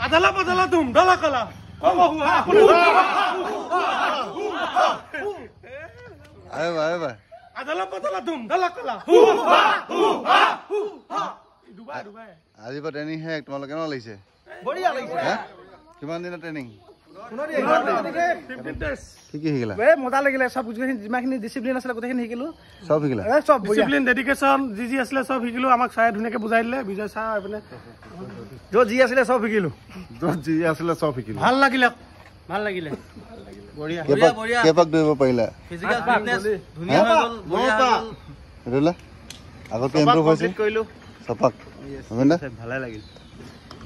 Adalah বদালা তুম ডালা কালা আদালা বদালা তুম ডালা কালা আজি পৰা ট্ৰেইনিং শেষ তোমালোকে কেনেকুৱা লাগিছে কিমান দিনৰ ট্ৰেইনিং কি কি শিকিলা মজা লাগিলে সব যিমানখিনি ডিচিপ্লিন আছিলে গোটেইখিনি শিকিলো সব শিকিলা সব ডিচিপ্লিন ডেডিকেশ্যন যি আছিলে সব শিকিলো আমাক চাই ধুনীয়াকে বুজাই দিলে বিজয় ছাৰ এইপিনে য'ত যি আছিলে সব শিকিলো ভাল লাগিলে কেইপাক দৌৰিব পাৰিলা আগতকৈ ইম্প্ৰুভ হৈছে ছপাক ভালে লাগিল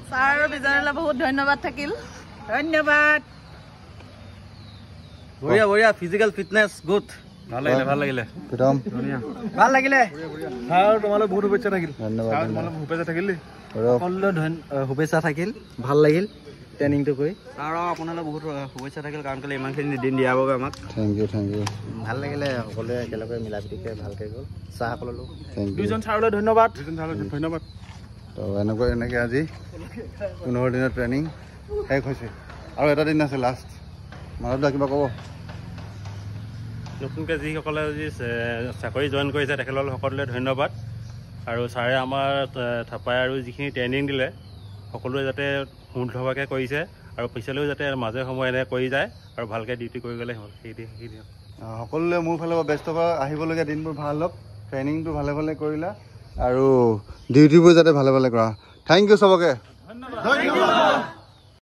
ছাৰ বিজয়লৈ বহুত ধন্যবাদ থাকিল ধন্যবাদ বঢ়িয়া ফিজিক্যাল ফিটনেস গুড ভাল লাগিলে ভাল লাগিলে ছাৰ তোমালৈ বহুত শুভেচ্ছা থাকিল ধন্যবাদ শুভেচ্ছা থাকিল সকলোলৈ শুভেচ্ছা থাকিল ভাল লাগিল ট্ৰেইনিংটো কৰি আৰু আপোনালৈ বহুত শুভেচ্ছা থাকিল কাৰণ কেলৈ ইমানখিনি দিন দিয়াৰ বাবে আমাক থেংক ইউ ভাল লাগিলে সকলোৱে একেলগে মিলা প্ৰীতিকৈ ভালকৈ গ'ল চাহ সকলো থেংক ইউ দুজন ছাৰলৈ ধন্যবাদ তো এনেকৈ আজি 15 দিনৰ ট্ৰেইনিং শেষ হৈছে আৰু এটা দিন আছে লাষ্ট মানৱদা কিবা ক'ব নতুনকৈ যিসকলে আজি চাকৰি জইন কৰিছে তেখেতসকল সকলোলৈ ধন্যবাদ আৰু ছাৰে আমাৰ থাপাই আৰু যিখিনি ট্ৰেইনিং দিলে সকলোৱে যাতে শুদ্ধভাৱে কৰিছে আৰু পিছলৈও যাতে মাজে সময়ে এনে কৰি যায় আৰু ভালকৈ ডিউটি কৰি গ'লে হ'ল সেইখিনি সকলোলৈ মোৰ ফালৰ পৰা ব্যস্ত হোৱা আহিবলগীয়া দিনবোৰ ভাল হওক ট্ৰেইনিংটো ভালে কৰিলা আৰু ডিউটিবোৰ যাতে ভালে কৰা থেংক ইউ চবকে ধন্যবাদ